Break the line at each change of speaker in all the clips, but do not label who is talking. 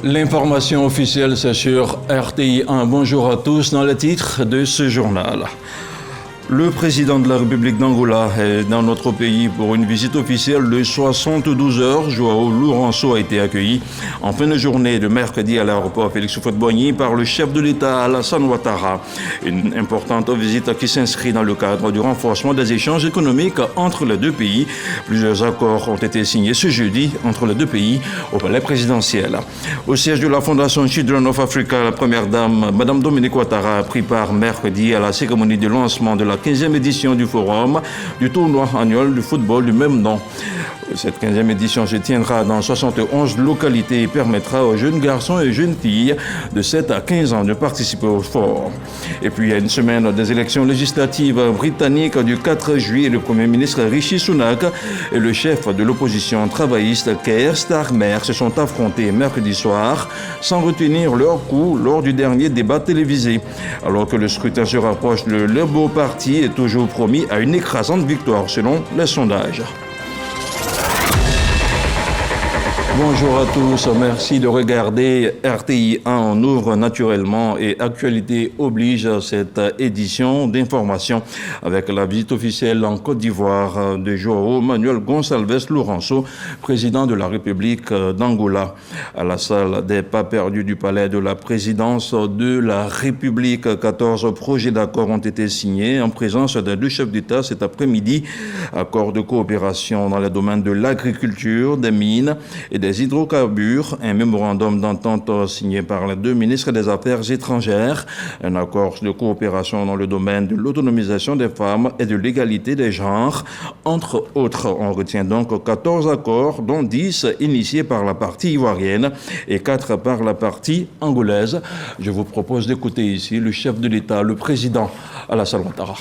L'information officielle, c'est sur RTI 1. Bonjour à tous. Dans le titre de ce journal. Le président de la République d'Angola est dans notre pays pour une visite officielle de 72 heures. João Lourenço a été accueilli en fin de journée de mercredi à l'aéroport Félix Houphouët-Boigny par le chef de l'État Alassane Ouattara. Une importante visite qui s'inscrit dans le cadre du renforcement des échanges économiques entre les deux pays. Plusieurs accords ont été signés ce jeudi entre les deux pays au palais présidentiel. Au siège de la Fondation Children of Africa, la première dame, Mme Dominique Ouattara, a pris part mercredi à la cérémonie de lancement de la 15e édition du forum du tournoi annuel du football du même nom. Cette 15e édition se tiendra dans 71 localités et permettra aux jeunes garçons et jeunes filles de 7 à 15 ans de participer au sport. Et puis, il y a une semaine des élections législatives britanniques du 4 juillet, le Premier ministre Rishi Sunak et le chef de l'opposition travailliste Keir Starmer se sont affrontés mercredi soir sans retenir leur coup lors du dernier débat télévisé. Alors que le scrutin se rapproche, le Labour Party est toujours promis à une écrasante victoire selon les sondages. Bonjour à tous, merci de regarder RTI 1. On ouvre naturellement et actualité oblige cette édition d'information avec la visite officielle en Côte d'Ivoire de João Manuel Gonçalves Lourenço, président de la République d'Angola. À la salle des pas perdus du palais de la présidence de la République, 14 projets d'accord ont été signés en présence des deux chefs d'État cet après-midi. Accords de coopération dans les domaines de l'agriculture, des mines et des hydrocarbures, un mémorandum d'entente signé par les deux ministres des Affaires étrangères, un accord de coopération dans le domaine de l'autonomisation des femmes et de l'égalité des genres, entre autres. On retient donc 14 accords, dont 10 initiés par la partie ivoirienne et 4 par la partie angolaise. Je vous propose d'écouter ici le chef de l'État, le président Alassane Ouattara.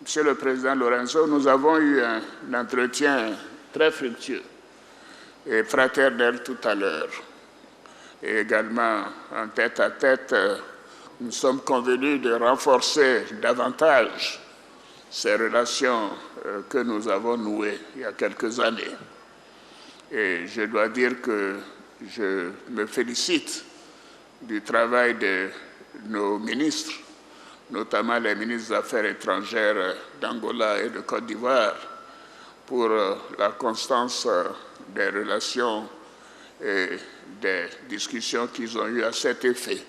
Monsieur le Président Lourenço, nous avons eu un entretien très fructueux et fraternel tout à l'heure. Et également, en tête-à-tête, nous sommes convenus de renforcer davantage ces relations que nous avons nouées il y a quelques années. Et je dois dire que je me félicite du travail de nos ministres, notamment les ministres des Affaires étrangères d'Angola et de Côte d'Ivoire, pour la constance des relations et des discussions qu'ils ont eues à cet effet.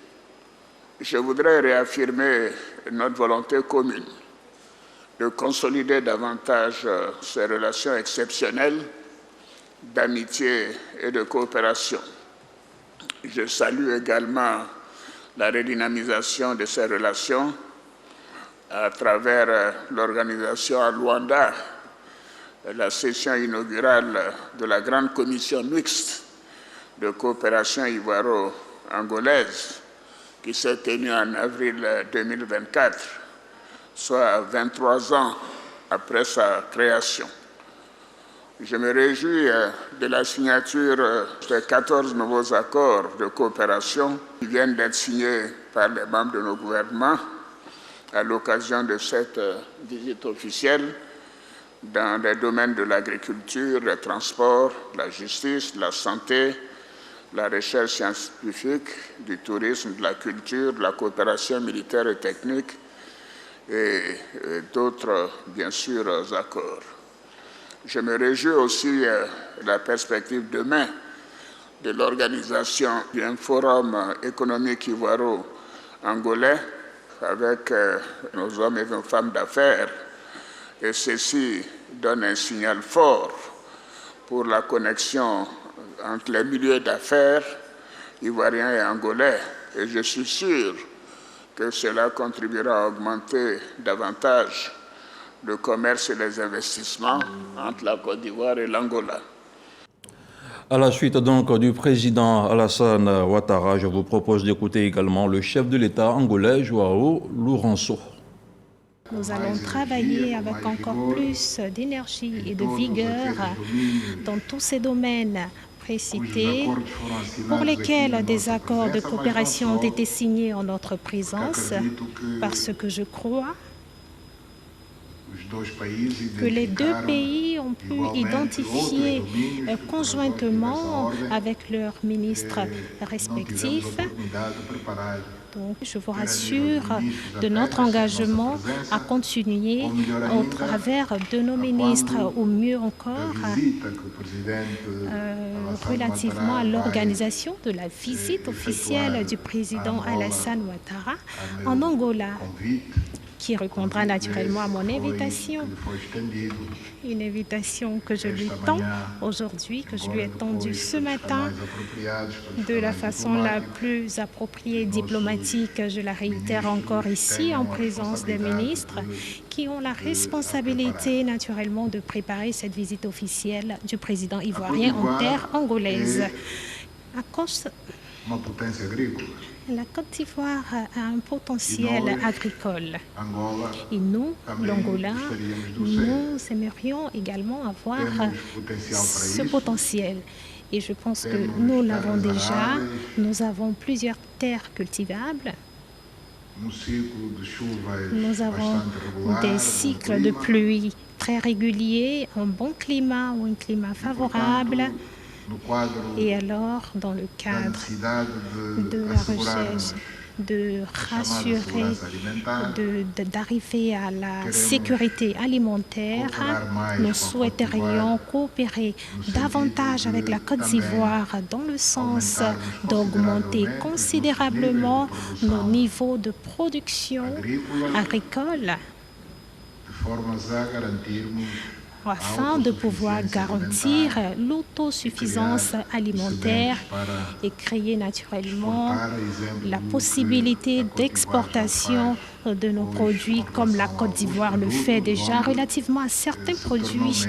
Je voudrais réaffirmer notre volonté commune de consolider davantage ces relations exceptionnelles d'amitié et de coopération. Je salue également la redynamisation de ces relations à travers l'organisation à Luanda, la session inaugurale de la Grande Commission mixte de coopération ivoiro-angolaise qui s'est tenue en avril 2024, soit 23 ans après sa création. Je me réjouis de la signature de 14 nouveaux accords de coopération qui viennent d'être signés par les membres de nos gouvernements à l'occasion de cette visite officielle dans les domaines de l'agriculture, le transport, la justice, la santé, la recherche scientifique, du tourisme, de la culture, de la coopération militaire et technique et d'autres, bien sûr, accords. Je me réjouis aussi de la perspective demain de l'organisation d'un forum économique ivoiro-angolais avec nos hommes et nos femmes d'affaires. Et ceci donne un signal fort pour la connexion entre les milieux d'affaires ivoiriens et angolais. Et je suis sûr que cela contribuera à augmenter davantage le commerce et les investissements entre la Côte d'Ivoire et l'Angola.
À la suite donc du président Alassane Ouattara, je vous propose d'écouter également le chef de l'État angolais, João Lourenço.
Nous allons travailler avec encore plus d'énergie et de vigueur dans tous ces domaines précités pour lesquels des accords de coopération ont été signés en notre présence, parce que je crois que les deux pays ont pu identifier conjointement avec leurs ministres respectifs. Donc, je vous rassure de notre engagement à continuer au travers de nos ministres, ou mieux encore, relativement à l'organisation de la visite officielle du président Alassane Ouattara en Angola, qui répondra naturellement à mon invitation. Une invitation que je lui tends aujourd'hui, que je lui ai tendue ce matin de la façon la plus appropriée et diplomatique. Je la réitère encore ici en présence des ministres qui ont la responsabilité naturellement de préparer cette visite officielle du président ivoirien en terre angolaise. La Côte d'Ivoire a un potentiel agricole. Et nous, l'Angola, nous aimerions également avoir ce potentiel. Et je pense que nous l'avons déjà. Nous avons plusieurs terres cultivables. Nous avons des cycles de pluie très réguliers, un bon climat ou un climat favorable. Et alors, dans le cadre de la recherche, de rassurer, d'arriver à la sécurité alimentaire, nous souhaiterions coopérer davantage avec la Côte d'Ivoire dans le sens d'augmenter considérablement nos niveaux de production agricole afin de pouvoir garantir l'autosuffisance alimentaire et créer naturellement la possibilité d'exportation de nos produits comme la Côte d'Ivoire le fait déjà relativement à certains produits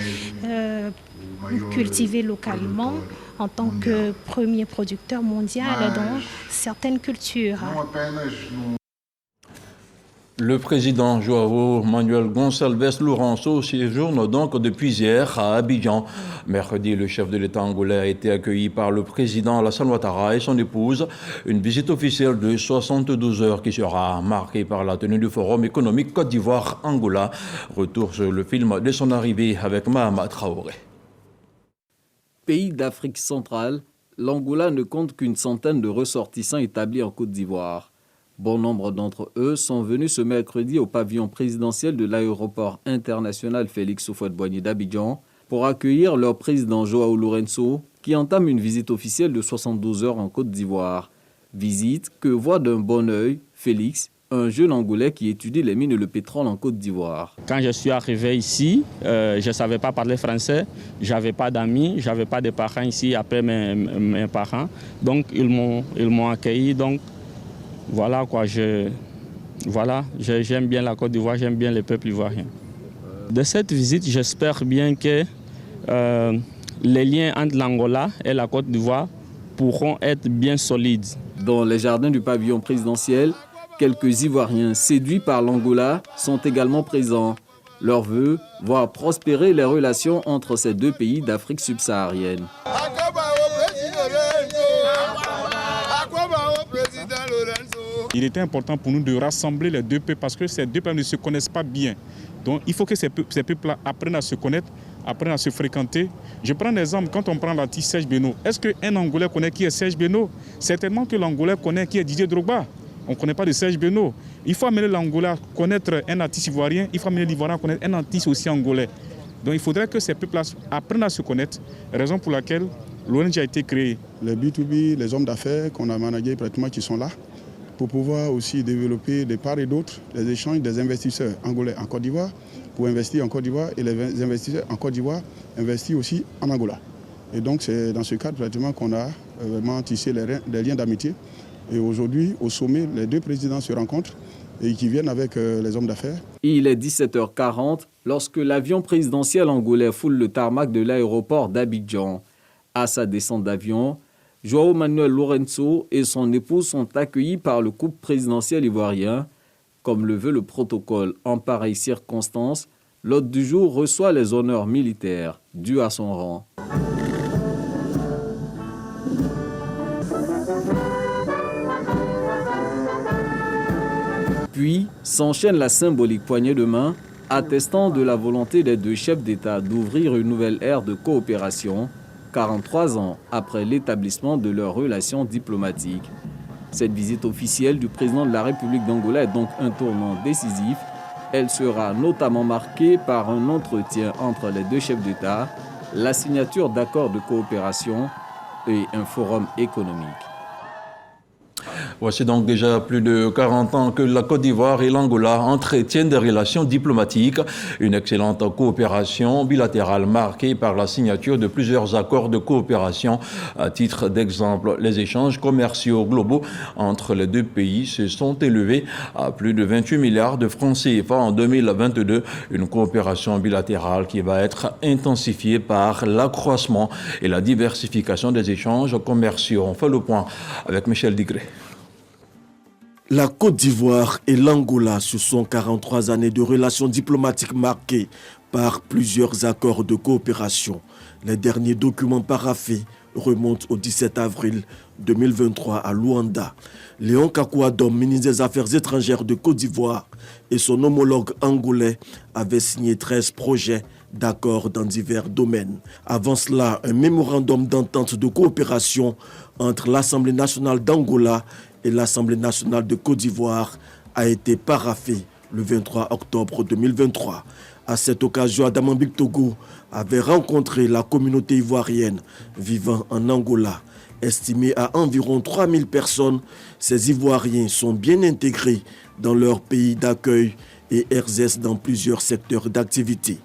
cultivés localement en tant que premier producteur mondial dans certaines cultures.
Le président João Manuel Gonçalves Lourenço séjourne donc depuis hier à Abidjan. Mercredi, le chef de l'État angolais a été accueilli par le président Alassane Ouattara et son épouse. Une visite officielle de 72 heures qui sera marquée par la tenue du Forum économique Côte d'Ivoire-Angola. Retour sur le film de son arrivée avec Mahama Traoré.
Pays d'Afrique centrale, l'Angola ne compte qu'une centaine de ressortissants établis en Côte d'Ivoire. Bon nombre d'entre eux sont venus ce mercredi au pavillon présidentiel de l'aéroport international Félix Houphouët-Boigny d'Abidjan pour accueillir leur président João Lourenço qui entame une visite officielle de 72 heures en Côte d'Ivoire. Visite que voit d'un bon œil Félix, un jeune Angolais qui étudie les mines et le pétrole en Côte d'Ivoire.
Quand je suis arrivé ici, je ne savais pas parler français, je n'avais pas d'amis, je n'avais pas de parents ici après mes parents. Donc ils m'ont accueilli. Donc, voilà quoi, j'aime bien la Côte d'Ivoire, j'aime bien le peuple ivoirien. De cette visite, j'espère bien que les liens entre l'Angola et la Côte d'Ivoire pourront être bien solides.
Dans les jardins du pavillon présidentiel, quelques Ivoiriens séduits par l'Angola sont également présents. Leur vœu, voir prospérer les relations entre ces deux pays d'Afrique subsaharienne.
Il était important pour nous de rassembler les deux peuples parce que ces deux peuples ne se connaissent pas bien. Donc il faut que ces peuples-là apprennent à se connaître, apprennent à se fréquenter. Je prends un exemple, quand on prend l'artiste Serge Beno, est-ce qu'un Angolais connaît qui est Serge Beno? Certainement que l'Angolais connaît qui est Didier Drogba. On ne connaît pas de Serge Beno. Il faut amener l'Angola à connaître un artiste ivoirien, il faut amener l'Ivoirien à connaître un artiste aussi angolais. Donc il faudrait que ces peuples-là apprennent à se connaître, raison pour laquelle l'ONG a été créée.
Les B2B, les hommes d'affaires qu'on a managés pratiquement qui sont là, pour pouvoir aussi développer de part et d'autre les échanges des investisseurs angolais en Côte d'Ivoire pour investir en Côte d'Ivoire et les investisseurs en Côte d'Ivoire investir aussi en Angola. Et donc c'est dans ce cadre pratiquement qu'on a vraiment tissé des liens d'amitié. Et aujourd'hui, au sommet, les deux présidents se rencontrent et qui viennent avec les hommes d'affaires.
Il est 17h40 lorsque l'avion présidentiel angolais foule le tarmac de l'aéroport d'Abidjan. À sa descente d'avion, João Manuel Lourenço et son épouse sont accueillis par le couple présidentiel ivoirien. Comme le veut le protocole en pareille circonstance, l'hôte du jour reçoit les honneurs militaires dus à son rang. Puis s'enchaîne la symbolique poignée de main attestant de la volonté des deux chefs d'État d'ouvrir une nouvelle ère de coopération 43 ans après l'établissement de leurs relations diplomatiques. Cette visite officielle du président de la République d'Angola est donc un tournant décisif. Elle sera notamment marquée par un entretien entre les deux chefs d'État, la signature d'accords de coopération et un forum économique.
Voici donc déjà plus de 40 ans que la Côte d'Ivoire et l'Angola entretiennent des relations diplomatiques, une excellente coopération bilatérale marquée par la signature de plusieurs accords de coopération. À titre d'exemple, les échanges commerciaux globaux entre les deux pays se sont élevés à plus de 28 milliards de francs CFA en 2022, une coopération bilatérale qui va être intensifiée par l'accroissement et la diversification des échanges commerciaux. On fait le point avec Michel Digré.
La Côte d'Ivoire et l'Angola, ce sont 43 années de relations diplomatiques marquées par plusieurs accords de coopération. Les derniers documents paraphés remontent au 17 avril 2023 à Luanda. Léon Kakouadom, ministre des Affaires étrangères de Côte d'Ivoire, et son homologue angolais avaient signé 13 projets d'accords dans divers domaines. Avant cela, un mémorandum d'entente de coopération entre l'Assemblée nationale d'Angola et l'Assemblée nationale de Côte d'Ivoire a été paraphé le 23 octobre 2023. À cette occasion, Adama Bictogo avait rencontré la communauté ivoirienne vivant en Angola. Estimée à environ 3000 personnes, ces Ivoiriens sont bien intégrés dans leur pays d'accueil et exercent dans plusieurs secteurs d'activité.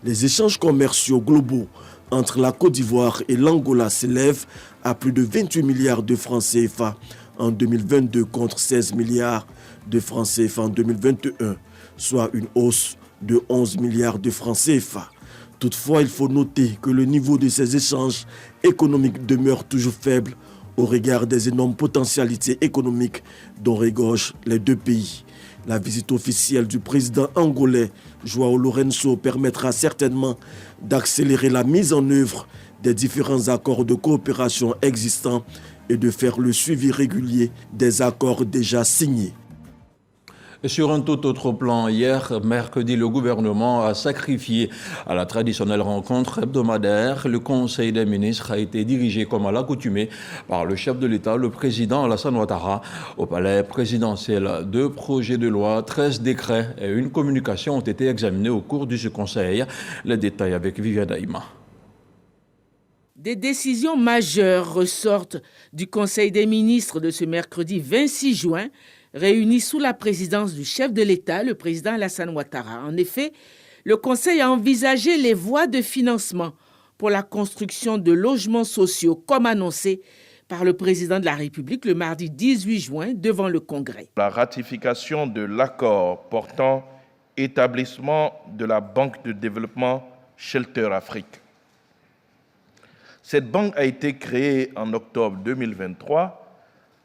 Les échanges commerciaux globaux entre la Côte d'Ivoire et l'Angola s'élèvent à plus de 28 milliards de francs CFA en 2022 contre 16 milliards de francs CFA en 2021, soit une hausse de 11 milliards de francs CFA. Toutefois, il faut noter que le niveau de ces échanges économiques demeure toujours faible au regard des énormes potentialités économiques dont regorgent les deux pays. La visite officielle du président angolais João Lourenço permettra certainement d'accélérer la mise en œuvre des différents accords de coopération existants et de faire le suivi régulier des accords déjà signés.
Et sur un tout autre plan, hier, mercredi, le gouvernement a sacrifié à la traditionnelle rencontre hebdomadaire. Le Conseil des ministres a été dirigé comme à l'accoutumée par le chef de l'État, le président Alassane Ouattara. Au palais présidentiel, 2 projets de loi, 13 décrets et une communication ont été examinés au cours de ce conseil. Les détails avec Viviane Daïma.
Des décisions majeures ressortent du Conseil des ministres de ce mercredi 26 juin, réunis sous la présidence du chef de l'État, le président Alassane Ouattara. En effet, le Conseil a envisagé les voies de financement pour la construction de logements sociaux, comme annoncé par le président de la République le mardi 18 juin devant le Congrès.
La ratification de l'accord portant établissement de la Banque de développement Shelter Afrique. Cette banque a été créée en octobre 2023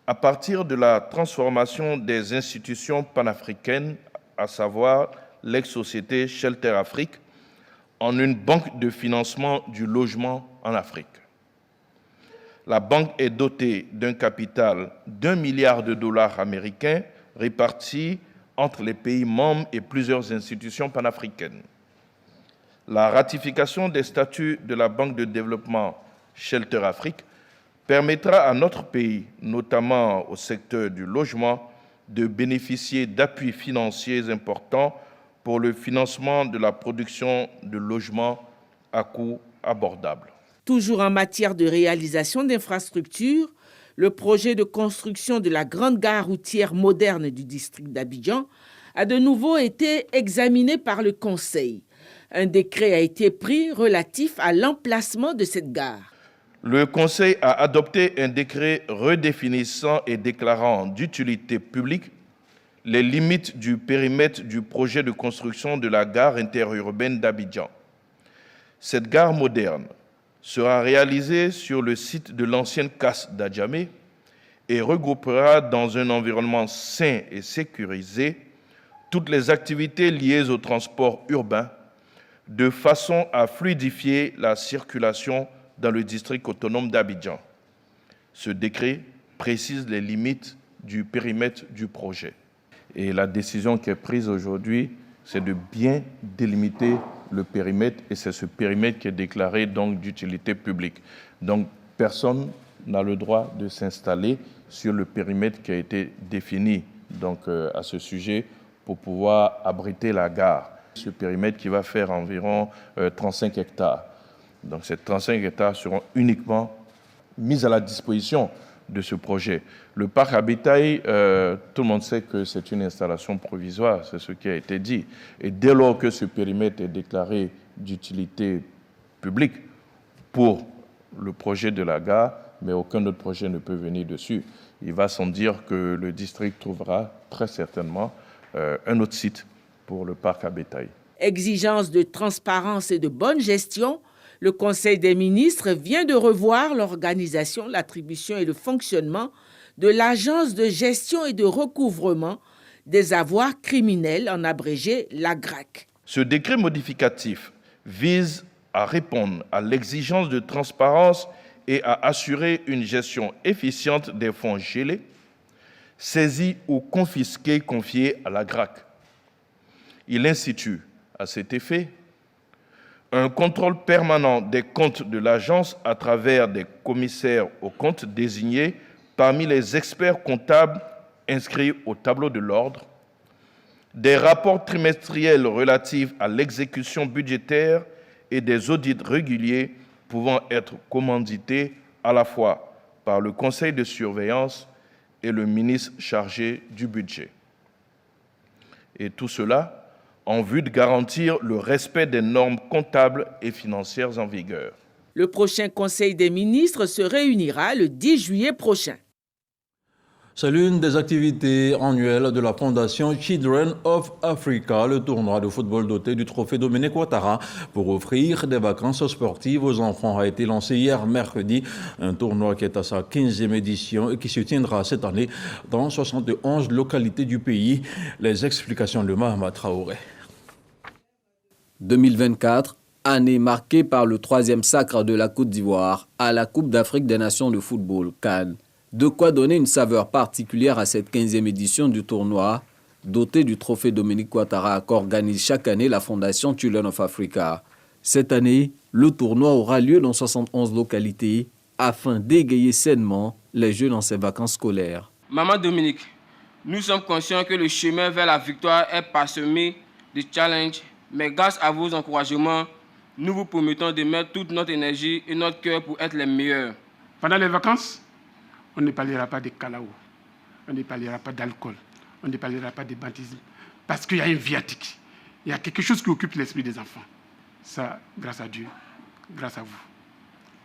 à partir de la transformation des institutions panafricaines, à savoir l'ex-société Shelter Afrique, en une banque de financement du logement en Afrique. La banque est dotée d'un capital d'1 milliard de dollars américains répartis entre les pays membres et plusieurs institutions panafricaines. La ratification des statuts de la Banque de développement Shelter Afrique permettra à notre pays, notamment au secteur du logement, de bénéficier d'appuis financiers importants pour le financement de la production de logements à coût abordable.
Toujours en matière de réalisation d'infrastructures, le projet de construction de la grande gare routière moderne du district d'Abidjan a de nouveau été examiné par le Conseil. Un décret a été pris relatif à l'emplacement de cette gare.
Le Conseil a adopté un décret redéfinissant et déclarant d'utilité publique les limites du périmètre du projet de construction de la gare interurbaine d'Abidjan. Cette gare moderne sera réalisée sur le site de l'ancienne casse d'Adjamé et regroupera dans un environnement sain et sécurisé toutes les activités liées au transport urbain de façon à fluidifier la circulation dans le district autonome d'Abidjan. Ce décret précise les limites du périmètre du projet. Et la décision qui est prise aujourd'hui, c'est de bien délimiter le périmètre, et c'est ce périmètre qui est déclaré donc d'utilité publique. Donc personne n'a le droit de s'installer sur le périmètre qui a été défini donc, à ce sujet pour pouvoir abriter la gare. Ce périmètre qui va faire environ 35 hectares. Donc ces 35 hectares seront uniquement mis à la disposition de ce projet. Le parc à bétail, tout le monde sait que c'est une installation provisoire, c'est ce qui a été dit. Et dès lors que ce périmètre est déclaré d'utilité publique pour le projet de la gare, mais aucun autre projet ne peut venir dessus, il va sans dire que le district trouvera très certainement un autre site pour le parc à bétail.
Exigence de transparence et de bonne gestion, le Conseil des ministres vient de revoir l'organisation, l'attribution et le fonctionnement de l'Agence de gestion et de recouvrement des avoirs criminels, en abrégé l'AGRAC.
Ce décret modificatif vise à répondre à l'exigence de transparence et à assurer une gestion efficiente des fonds gelés, saisis ou confisqués confiés à l'AGRAC. Il institue, à cet effet, un contrôle permanent des comptes de l'agence à travers des commissaires aux comptes désignés parmi les experts comptables inscrits au tableau de l'ordre, des rapports trimestriels relatifs à l'exécution budgétaire et des audits réguliers pouvant être commandités à la fois par le conseil de surveillance et le ministre chargé du budget. Et tout cela en vue de garantir le respect des normes comptables et financières en vigueur.
Le prochain Conseil des ministres se réunira le 10 juillet prochain.
C'est l'une des activités annuelles de la Fondation Children of Africa, le tournoi de football doté du trophée Dominique Ouattara pour offrir des vacances sportives aux enfants a été lancé hier mercredi. Un tournoi qui est à sa 15e édition et qui se tiendra cette année dans 71 localités du pays. Les explications de Mahama Traoré.
2024, année marquée par le 3e sacre de la Côte d'Ivoire à la Coupe d'Afrique des Nations de football, CAN. De quoi donner une saveur particulière à cette 15e édition du tournoi, doté du trophée Dominique Ouattara qu'organise chaque année la Fondation Children of Africa. Cette année, le tournoi aura lieu dans 71 localités afin d'égayer sainement les jeunes dans ces vacances scolaires.
Maman Dominique, nous sommes conscients que le chemin vers la victoire est parsemé de challenges, mais grâce à vos encouragements, nous vous promettons de mettre toute notre énergie et notre cœur pour être les meilleurs.
Pendant les vacances, on ne parlera pas de calao, on ne parlera pas d'alcool, on ne parlera pas de banditisme, parce qu'il y a un viatique, il y a quelque chose qui occupe l'esprit des enfants. Ça, grâce à Dieu, grâce à vous.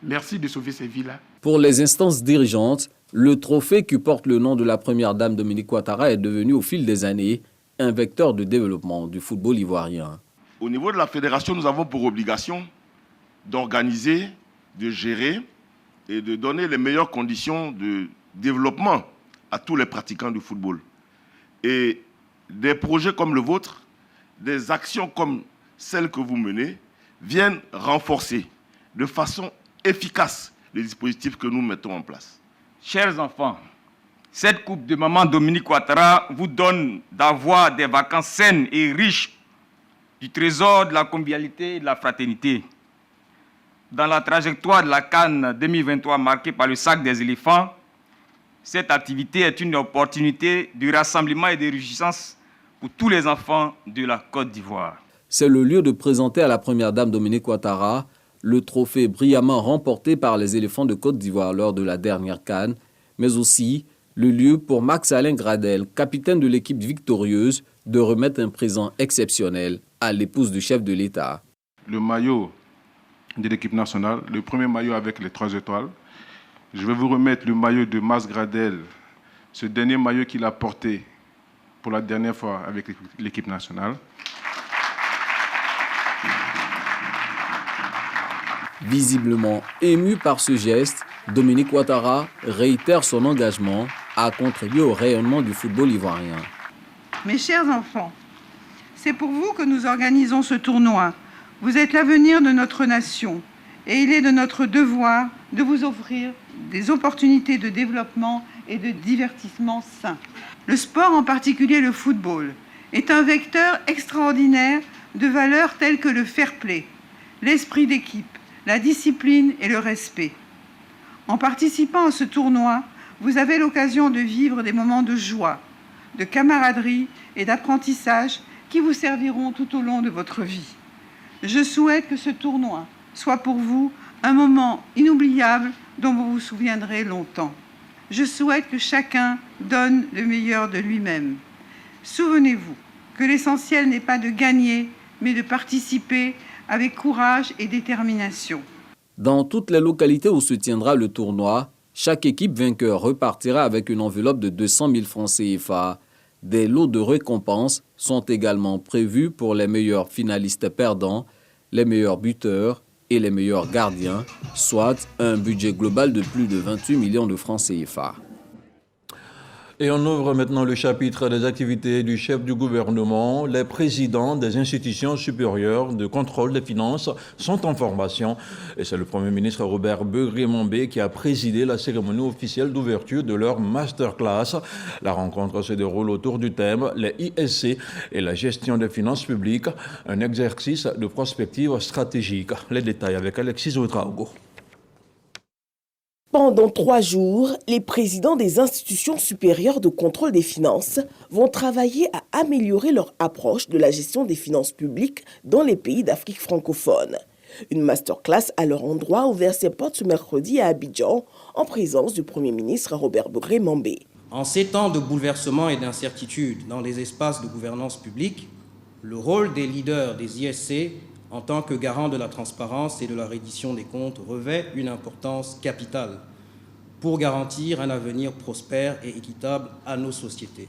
Merci de sauver ces vies-là.
Pour les instances dirigeantes, le trophée qui porte le nom de la première dame Dominique Ouattara est devenu au fil des années un vecteur de développement du football ivoirien.
Au niveau de la fédération, nous avons pour obligation d'organiser, de gérer et de donner les meilleures conditions de développement à tous les pratiquants du football. Et des projets comme le vôtre, des actions comme celles que vous menez, viennent renforcer de façon efficace les dispositifs que nous mettons en place.
Chers enfants, cette Coupe de Maman Dominique Ouattara vous donne d'avoir des vacances saines et riches du trésor de la convivialité et de la fraternité. Dans la trajectoire de la CAN 2023 marquée par le sac des éléphants, cette activité est une opportunité de rassemblement et de réjouissance pour tous les enfants de la Côte d'Ivoire.
C'est le lieu de présenter à la première dame Dominique Ouattara le trophée brillamment remporté par les éléphants de Côte d'Ivoire lors de la dernière CAN, mais aussi le lieu pour Max-Alain Gradel, capitaine de l'équipe victorieuse, de remettre un présent exceptionnel à l'épouse du chef de l'État.
Le maillot de l'équipe nationale, le premier maillot avec les 3 étoiles. Je vais vous remettre le maillot de Max Gradel, ce dernier maillot qu'il a porté pour la dernière fois avec l'équipe nationale.
Visiblement ému par ce geste, Dominique Ouattara réitère son engagement à contribuer au rayonnement du football ivoirien.
Mes chers enfants, c'est pour vous que nous organisons ce tournoi. Vous êtes l'avenir de notre nation et il est de notre devoir de vous offrir des opportunités de développement et de divertissement sain. Le sport, en particulier le football, est un vecteur extraordinaire de valeurs telles que le fair play, l'esprit d'équipe, la discipline et le respect. En participant à ce tournoi, vous avez l'occasion de vivre des moments de joie, de camaraderie et d'apprentissage qui vous serviront tout au long de votre vie. Je souhaite que ce tournoi soit pour vous un moment inoubliable dont vous vous souviendrez longtemps. Je souhaite que chacun donne le meilleur de lui-même. Souvenez-vous que l'essentiel n'est pas de gagner, mais de participer avec courage et détermination.
Dans toutes les localités où se tiendra le tournoi, chaque équipe vainqueur repartira avec une enveloppe de 200 000 francs CFA. Des lots de récompenses sont également prévus pour les meilleurs finalistes perdants, les meilleurs buteurs et les meilleurs gardiens, soit un budget global de plus de 28 millions de francs CFA.
Et on ouvre maintenant le chapitre des activités du chef du gouvernement. Les présidents des institutions supérieures de contrôle des finances sont en formation. Et c'est le Premier ministre Robert Begré-Mambé qui a présidé la cérémonie officielle d'ouverture de leur masterclass. La rencontre se déroule autour du thème « Les ISC et la gestion des finances publiques », un exercice de prospective stratégique. Les détails avec Alexis Ouedraogo.
Pendant 3 jours, les présidents des institutions supérieures de contrôle des finances vont travailler à améliorer leur approche de la gestion des finances publiques dans les pays d'Afrique francophone. Une masterclass à leur endroit ouvert ses portes ce mercredi à Abidjan en présence du Premier ministre Robert Begré-Mambé.
En ces temps de bouleversement et d'incertitude dans les espaces de gouvernance publique, le rôle des leaders des ISC en tant que garant de la transparence et de la reddition des comptes revêt une importance capitale pour garantir un avenir prospère et équitable à nos sociétés.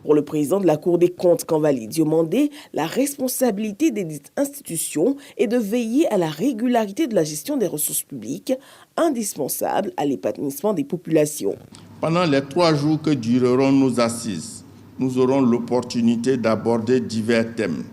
Pour le président de la Cour des comptes, Kanvali Diomandé, la responsabilité des dites institutions est de veiller à la régularité de la gestion des ressources publiques, indispensable à l'épanouissement des populations.
Pendant les 3 jours que dureront nos assises, nous aurons l'opportunité d'aborder divers thèmes,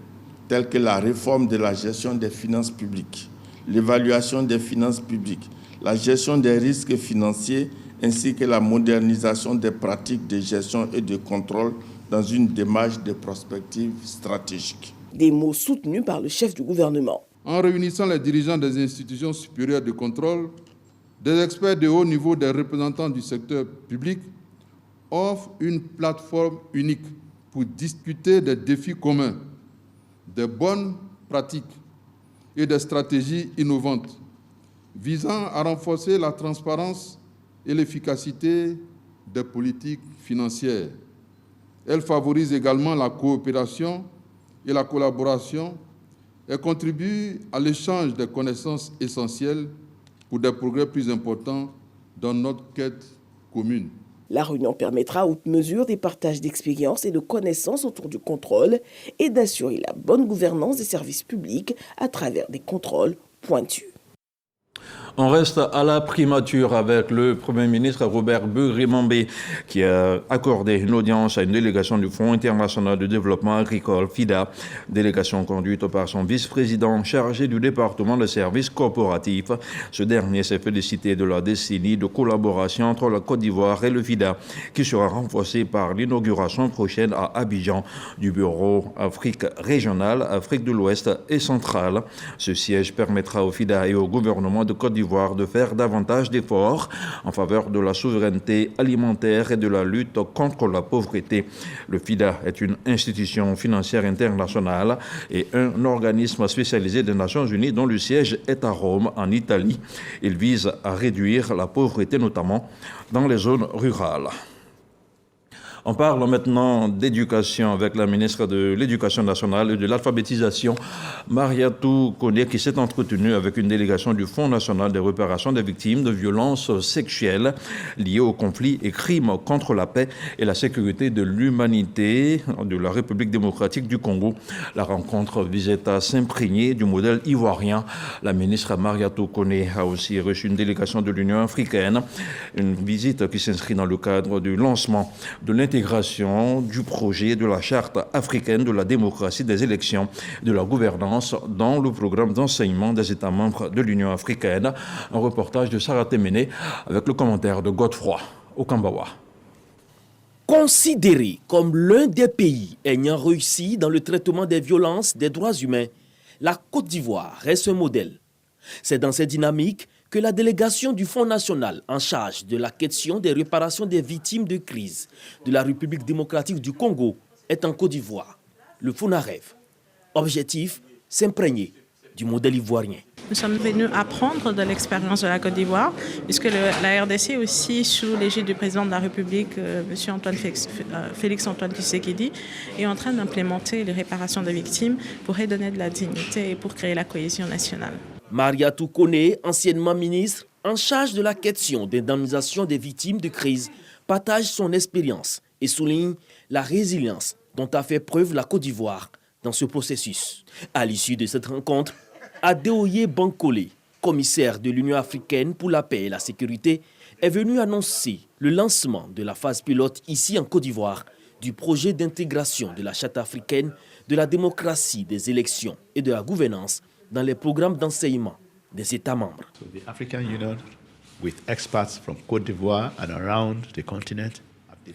tels que la réforme de la gestion des finances publiques, l'évaluation des finances publiques, la gestion des risques financiers, ainsi que la modernisation des pratiques de gestion et de contrôle dans une démarche de prospective stratégique.
Des mots soutenus par le chef du gouvernement.
En réunissant les dirigeants des institutions supérieures de contrôle, des experts de haut niveau, des représentants du secteur public, offre une plateforme unique pour discuter des défis communs, des bonnes pratiques et des stratégies innovantes visant à renforcer la transparence et l'efficacité des politiques financières. Elle favorise également la coopération et la collaboration et contribue à l'échange des connaissances essentielles pour des progrès plus importants dans notre quête commune.
La réunion permettra, outre mesure, des partages d'expériences et de connaissances autour du contrôle et d'assurer la bonne gouvernance des services publics à travers des contrôles pointus.
On reste à la primature avec le Premier ministre Robert Begré-Mambé qui a accordé une audience à une délégation du Fonds international de développement agricole, FIDA, délégation conduite par son vice-président chargé du département des services corporatifs. Ce dernier s'est félicité de la décennie de collaboration entre la Côte d'Ivoire et le FIDA qui sera renforcée par l'inauguration prochaine à Abidjan du bureau Afrique régionale, Afrique de l'Ouest et centrale. Ce siège permettra au FIDA et au gouvernement de Côte d'Ivoire de faire davantage d'efforts en faveur de la souveraineté alimentaire et de la lutte contre la pauvreté. Le FIDA est une institution financière internationale et un organisme spécialisé des Nations Unies dont le siège est à Rome, en Italie. Il vise à réduire la pauvreté, notamment dans les zones rurales. On parle maintenant d'éducation avec la ministre de l'Éducation nationale et de l'alphabétisation, Mariatou Koné, qui s'est entretenue avec une délégation du Fonds national de réparation des victimes de violences sexuelles liées aux conflits et crimes contre la paix et la sécurité de l'humanité de la République démocratique du Congo. La rencontre visait à s'imprégner du modèle ivoirien. La ministre Mariatou Koné a aussi reçu une délégation de l'Union africaine, une visite qui s'inscrit dans le cadre du lancement de l'intégration du projet de la Charte africaine de la démocratie des élections et de la gouvernance dans le programme d'enseignement des États membres de l'Union africaine. Un reportage de Sarah Temene avec le commentaire de Godefroy Okambawa.
Considéré comme l'un des pays ayant réussi dans le traitement des violences des droits humains, la Côte d'Ivoire reste un modèle. C'est dans cette dynamique que la délégation du Fonds national en charge de la question des réparations des victimes de crise de la République démocratique du Congo est en Côte d'Ivoire, le FONAREV. Objectif, s'imprégner du modèle ivoirien.
Nous sommes venus apprendre de l'expérience de la Côte d'Ivoire, puisque la RDC aussi, sous l'égide du président de la République, M. Félix Antoine Tshisekedi, est en train d'implémenter les réparations des victimes pour redonner de la dignité et pour créer la cohésion nationale.
Mariatou Kone, anciennement ministre en charge de la question d'indemnisation des victimes de crise, partage son expérience et souligne la résilience dont a fait preuve la Côte d'Ivoire dans ce processus. À l'issue de cette rencontre, Adeoye Bankole, commissaire de l'Union africaine pour la paix et la sécurité, est venu annoncer le lancement de la phase pilote ici en Côte d'Ivoire du projet d'intégration de la Charte africaine, de la démocratie, des élections et de la gouvernance dans les programmes d'enseignement des États membres.
The African Union, with experts from Côte d'Ivoire and around the continent,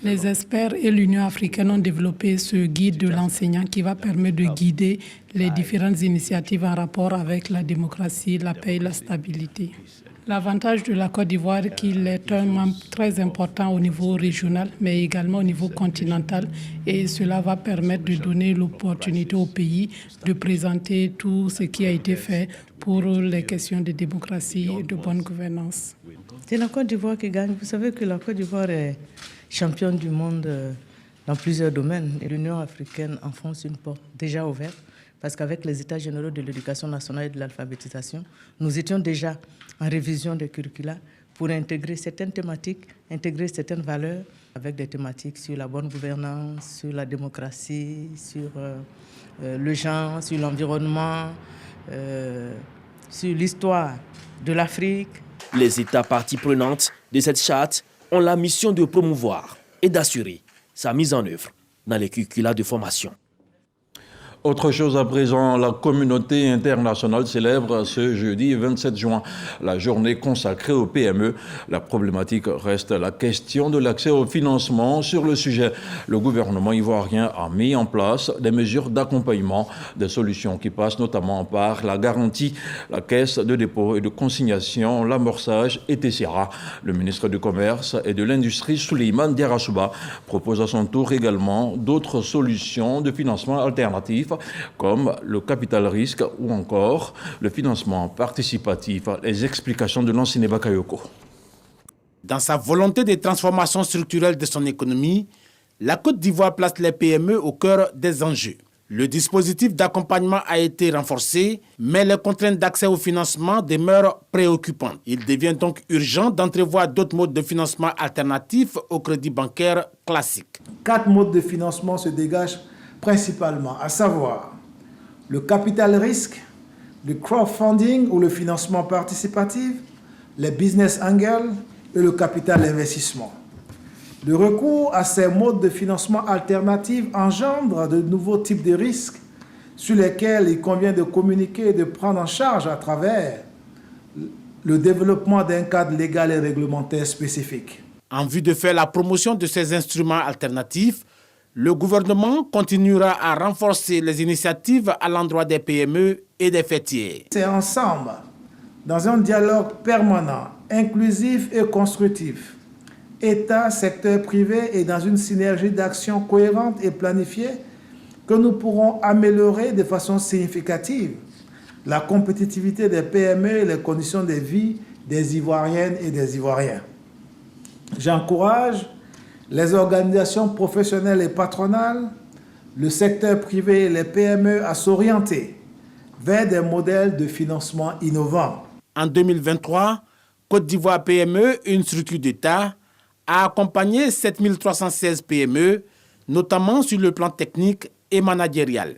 les experts et l'Union africaine ont développé ce guide de l'enseignant qui va permettre de guider les différentes initiatives en rapport avec la démocratie, la paix et la stabilité. L'avantage de la Côte d'Ivoire est qu'il est un membre très important au niveau régional, mais également au niveau continental. Et cela va permettre de donner l'opportunité au pays de présenter tout ce qui a été fait pour les questions de démocratie et de bonne gouvernance.
C'est la Côte d'Ivoire qui gagne. Vous savez que la Côte d'Ivoire est championne du monde dans plusieurs domaines. Et l'Union africaine enfonce une porte déjà ouverte, parce qu'avec les États généraux de l'éducation nationale et de l'alphabétisation, nous étions déjà en révision des curricula pour intégrer certaines thématiques, intégrer certaines valeurs, avec des thématiques sur la bonne gouvernance, sur la démocratie, sur le genre, sur l'environnement, sur l'histoire de l'Afrique.
Les États parties prenantes de cette charte ont la mission de promouvoir et d'assurer sa mise en œuvre dans les curricula de formation.
Autre chose à présent, la communauté internationale célèbre ce jeudi 27 juin la journée consacrée aux PME. La problématique reste la question de l'accès au financement. Sur le sujet, le gouvernement ivoirien a mis en place des mesures d'accompagnement, des solutions qui passent notamment par la garantie, la caisse de dépôt et de consignation, l'amorçage etc. Le ministre du Commerce et de l'Industrie, Souleymane Diarra-Souba, propose à son tour également d'autres solutions de financement alternatifs comme le capital risque ou encore le financement participatif. Les explications de Lansine Bakayoko.
Dans sa volonté de transformation structurelle de son économie, la Côte d'Ivoire place les PME au cœur des enjeux. Le dispositif d'accompagnement a été renforcé, mais les contraintes d'accès au financement demeurent préoccupantes. Il devient donc urgent d'entrevoir d'autres modes de financement alternatifs au crédit bancaire classique.
4 modes de financement se dégagent principalement, à savoir le capital risque, le crowdfunding ou le financement participatif, les business angels et le capital investissement. Le recours à ces modes de financement alternatifs engendre de nouveaux types de risques sur lesquels il convient de communiquer et de prendre en charge à travers le développement d'un cadre légal et réglementaire spécifique.
En vue de faire la promotion de ces instruments alternatifs, le gouvernement continuera à renforcer les initiatives à l'endroit des PME et des fêtiers.
C'est ensemble, dans un dialogue permanent, inclusif et constructif, État, secteur privé et dans une synergie d'action cohérente et planifiée, que nous pourrons améliorer de façon significative la compétitivité des PME et les conditions de vie des Ivoiriennes et des Ivoiriens. J'encourage les organisations professionnelles et patronales, le secteur privé et les PME à s'orienter vers des modèles de financement innovants.
En 2023, Côte d'Ivoire PME, une structure d'État, a accompagné 7316 PME, notamment sur le plan technique et managérial.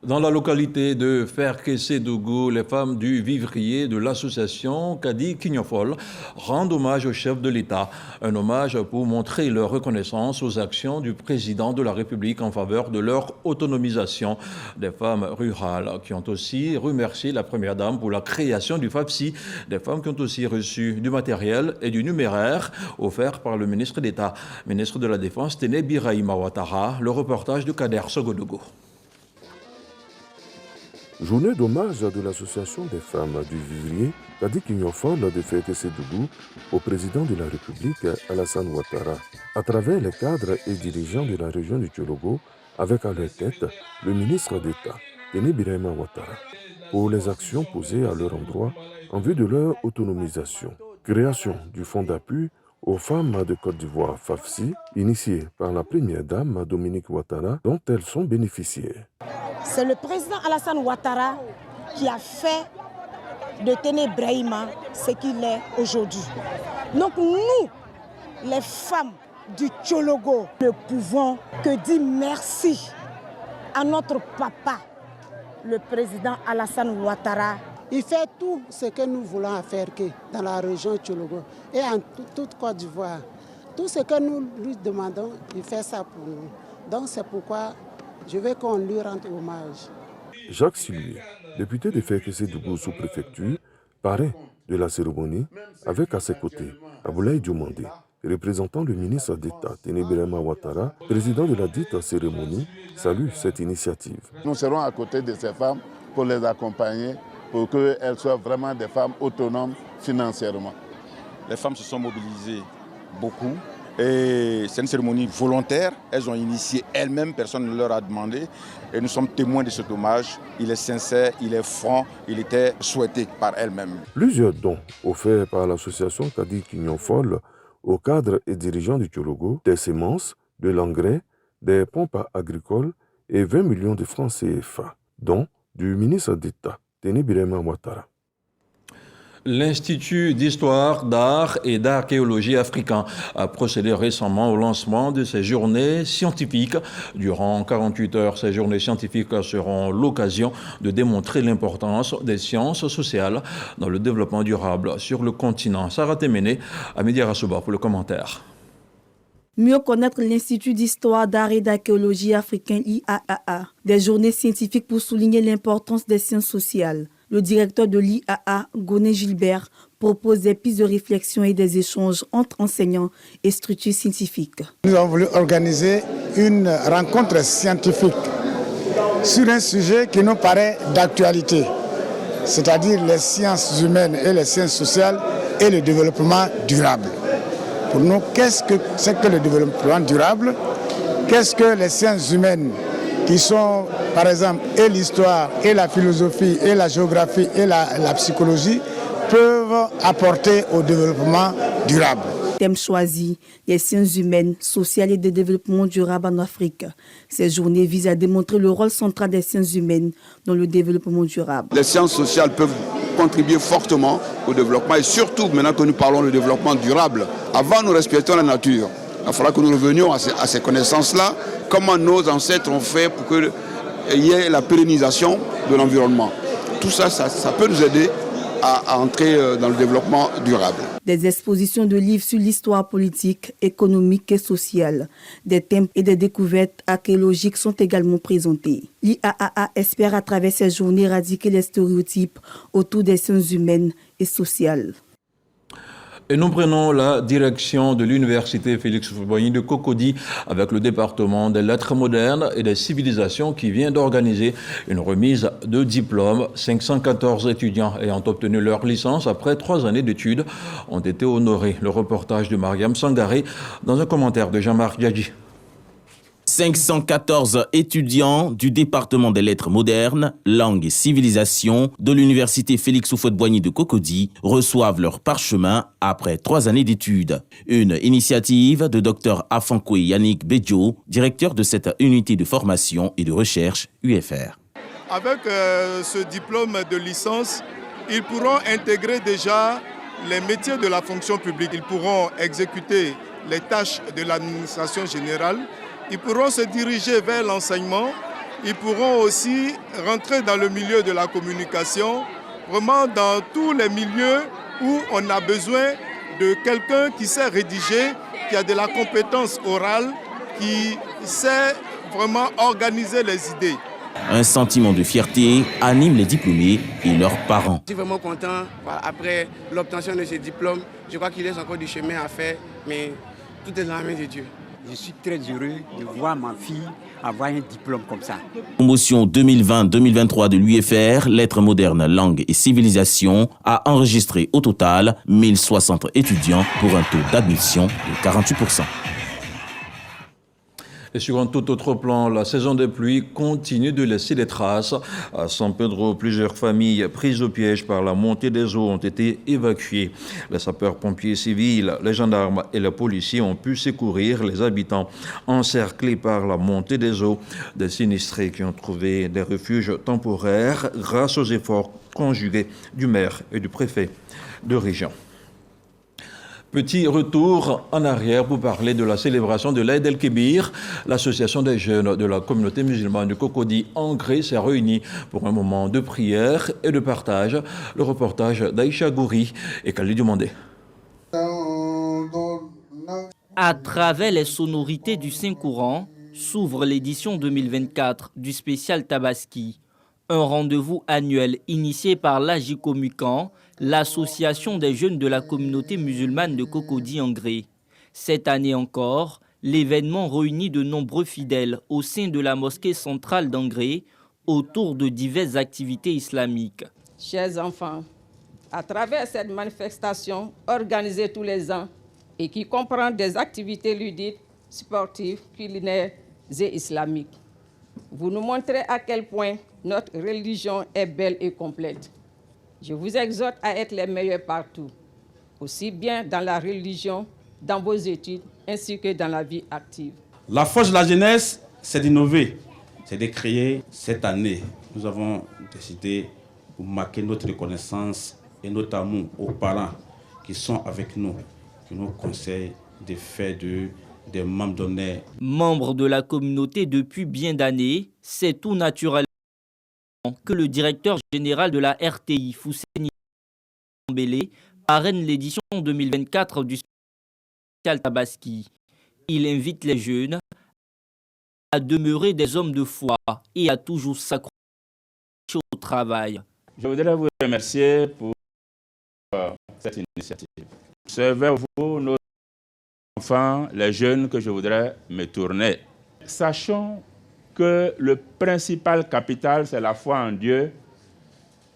Dans la localité de Ferkessé-Dougou, les femmes du vivrier de l'association Kadi Kignofol rendent hommage au chef de l'État. Un hommage pour montrer leur reconnaissance aux actions du président de la République en faveur de leur autonomisation. Des femmes rurales qui ont aussi remercié la première dame pour la création du FAPSI. Des femmes qui ont aussi reçu du matériel et du numéraire offert par le ministre d'État, ministre de la Défense, Téné Birahima Ouattara. Le reportage de Kader Sogodogo.
Journée d'hommage de l'association des femmes du vivrier Kadi Kignofol de Ferkessé-Dougou au président de la République Alassane Ouattara, à travers les cadres et dirigeants de la région du Tchologo, avec à leur tête le ministre d'État, Téné Birahima Ouattara, pour les actions posées à leur endroit en vue de leur autonomisation. Création du fonds d'appui aux femmes de Côte d'Ivoire FAFSI, initié par la première dame Dominique Ouattara, dont elles sont bénéficiaires.
C'est le président Alassane Ouattara qui a fait de Téné Birahima ce qu'il est aujourd'hui. Donc nous, les femmes du Tchologo, ne pouvons que dire merci à notre papa, le président Alassane Ouattara.
Il fait tout ce que nous voulons faire dans la région Tchologo et en toute Côte d'Ivoire. Tout ce que nous lui demandons, il fait ça pour nous. Donc c'est pourquoi je veux qu'on lui rende hommage.
Jacques Sylvie, député de Ferkessé-Dougou sous-préfecture, parrain de la cérémonie, avec à ses côtés Aboulaye Diomandé, représentant le ministre d'État Téné Birahima Ouattara, président de la dite cérémonie, salue cette initiative.
Nous serons à côté de ces femmes pour les accompagner, pour qu'elles soient vraiment des femmes autonomes financièrement.
Les femmes se sont mobilisées beaucoup. Et c'est une cérémonie volontaire, elles ont initié elles-mêmes, personne ne leur a demandé. Et nous sommes témoins de cet hommage. Il est sincère, il est franc, il était souhaité par elles-mêmes.
Plusieurs dons offerts par l'association Kadi Kignofol aux cadres et dirigeants du Tchologo, des semences, de l'engrais, des pompes agricoles et 20 millions de francs CFA, dont du ministre d'État, Téné Birahima Ouattara.
L'Institut d'histoire, d'art et d'archéologie africain a procédé récemment au lancement de ces journées scientifiques. Durant 48 heures, ces journées scientifiques seront l'occasion de démontrer l'importance des sciences sociales dans le développement durable sur le continent. Sarah Téméné, Amédia Rassouba pour le commentaire.
Mieux connaître l'Institut d'histoire, d'art et d'archéologie africain IAAA. Des journées scientifiques pour souligner l'importance des sciences sociales. Le directeur de l'IAA, Goné Gilbert, propose des pistes de réflexion et des échanges entre enseignants et structures scientifiques.
Nous avons voulu organiser une rencontre scientifique sur un sujet qui nous paraît d'actualité, c'est-à-dire les sciences humaines et les sciences sociales et le développement durable. Pour nous, qu'est-ce que c'est que le développement durable? Qu'est-ce que les sciences humaines qui sont, par exemple, et l'histoire, et la philosophie, et la géographie, et la psychologie, peuvent apporter au développement durable.
Thème choisi, les sciences humaines, sociales et de développement durable en Afrique. Ces journées visent à démontrer le rôle central des sciences humaines dans le développement durable.
Les sciences sociales peuvent contribuer fortement au développement et surtout, maintenant que nous parlons de développement durable, avant nous respectons la nature. Il faudra que nous revenions à ces connaissances-là, comment nos ancêtres ont fait pour qu'il y ait la pérennisation de l'environnement. Tout ça, ça peut nous aider à entrer dans le développement durable.
Des expositions de livres sur l'histoire politique, économique et sociale. Des thèmes et des découvertes archéologiques sont également présentés. L'IAAA espère à travers ces journées éradiquer les stéréotypes autour des sciences humaines et sociales.
Et nous prenons la direction de l'Université Félix Houphouët-Boigny de Cocody avec le département des lettres modernes et des civilisations qui vient d'organiser une remise de diplômes. 514 étudiants ayant obtenu leur licence après 3 années d'études ont été honorés. Le reportage de Mariam Sangaré dans un commentaire de Jean-Marc Diadji.
514 étudiants du département des lettres modernes, langues et civilisations de l'université Félix Houphouët-Boigny de Cocody reçoivent leur parchemin après 3 années d'études. Une initiative de Dr Afankwe Yannick Bedjo, directeur de cette unité de formation et de recherche UFR.
Avec ce diplôme de licence, ils pourront intégrer déjà les métiers de la fonction publique. Ils pourront exécuter les tâches de l'administration générale. Ils pourront se diriger vers l'enseignement ils pourront aussi rentrer dans le milieu de la communication, vraiment dans tous les milieux où on a besoin de quelqu'un qui sait rédiger, qui a de la compétence orale, qui sait vraiment organiser les idées.
Un sentiment de fierté anime les diplômés et leurs parents.
Je suis vraiment content. Après l'obtention de ce diplôme, je crois qu'il reste encore du chemin à faire, mais tout est dans la main de Dieu.
Je suis très heureux de voir ma fille avoir un diplôme comme ça.
Promotion 2020-2023 de l'UFR, Lettres modernes, langue et civilisation, a enregistré au total 1060 étudiants pour un taux d'admission de 48%.
Et sur un tout autre plan, la saison des pluies continue de laisser des traces. À San Pedro, plusieurs familles prises au piège par la montée des eaux ont été évacuées. Les sapeurs-pompiers civils, les gendarmes et les policiers ont pu secourir les habitants encerclés par la montée des eaux. Des sinistrés qui ont trouvé des refuges temporaires grâce aux efforts conjugués du maire et du préfet de région. Petit retour en arrière pour parler de la célébration de l'Aïd el-Kébir. L'association des jeunes de la communauté musulmane de Cocody Angré s'est réunie pour un moment de prière et de partage. Le reportage d'Aïcha Gouri et Khalid Dumandé.
À travers les sonorités du Saint-Courant, s'ouvre l'édition 2024 du spécial Tabaski. Un rendez-vous annuel initié par l'Ajicomucan, l'association des jeunes de la communauté musulmane de Cocody Angré. Cette année encore, l'événement réunit de nombreux fidèles au sein de la mosquée centrale d'Angré autour de diverses activités islamiques.
Chers enfants, à travers cette manifestation organisée tous les ans et qui comprend des activités ludiques, sportives, culinaires et islamiques, vous nous montrez à quel point notre religion est belle et complète. Je vous exhorte à être les meilleurs partout, aussi bien dans la religion, dans vos études, ainsi que dans la vie active.
La force de la jeunesse, c'est d'innover, c'est de créer cette année. Nous avons décidé de marquer notre reconnaissance et notre amour aux parents qui sont avec nous, qui nous conseillent de faire des membres d'honneur.
Membre de la communauté depuis bien d'années, c'est tout naturellement que le directeur général de la RTI, Fousseni Mbélé, parraine l'édition 2024 du spécial Tabaski. Il invite les jeunes à demeurer des hommes de foi et à toujours s'accrocher au travail.
Je voudrais vous remercier pour cette initiative. C'est vers vous, nos enfants, les jeunes, que je voudrais me tourner. Sachons que le principal capital, c'est la foi en Dieu,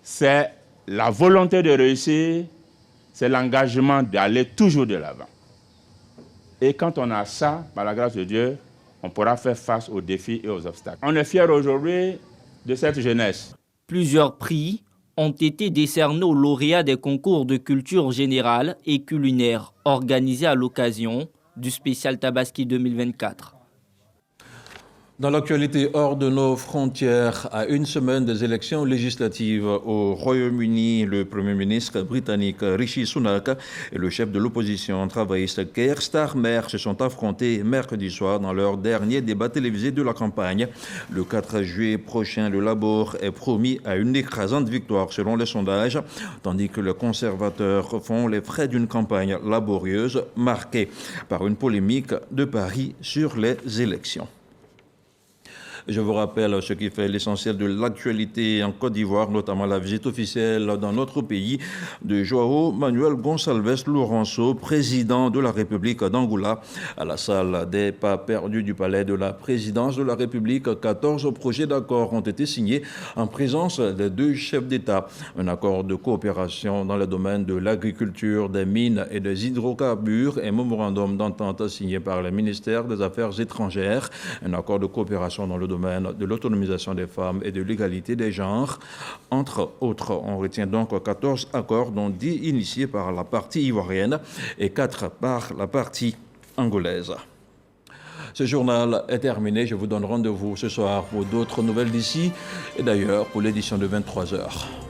c'est la volonté de réussir, c'est l'engagement d'aller toujours de l'avant. Et quand on a ça, par la grâce de Dieu, on pourra faire face aux défis et aux obstacles. On est fiers aujourd'hui de cette jeunesse.
Plusieurs prix ont été décernés aux lauréats des concours de culture générale et culinaire organisés à l'occasion du spécial Tabaski 2024.
Dans l'actualité hors de nos frontières, à une semaine des élections législatives au Royaume-Uni, le Premier ministre britannique Rishi Sunak et le chef de l'opposition travailliste Keir Starmer se sont affrontés mercredi soir dans leur dernier débat télévisé de la campagne. Le 4 juillet prochain, le Labour est promis à une écrasante victoire selon les sondages, tandis que les conservateurs font les frais d'une campagne laborieuse marquée par une polémique de paris sur les élections. Je vous rappelle ce qui fait l'essentiel de l'actualité en Côte d'Ivoire, notamment la visite officielle dans notre pays de João Manuel Gonçalves Lourenço, président de la République d'Angola, à la salle des pas perdus du palais de la présidence de la République. 14 projets d'accord ont été signés en présence des deux chefs d'État. Un accord de coopération dans le domaine de l'agriculture, des mines et des hydrocarbures, un mémorandum d'entente signé par le ministère des Affaires étrangères, un accord de coopération dans le domaine de l'autonomisation des femmes et de l'égalité des genres. Entre autres, on retient donc 14 accords, dont 10 initiés par la partie ivoirienne et 4 par la partie angolaise. Ce journal est terminé. Je vous donne rendez-vous ce soir pour d'autres nouvelles d'ici et d'ailleurs pour l'édition de 23h.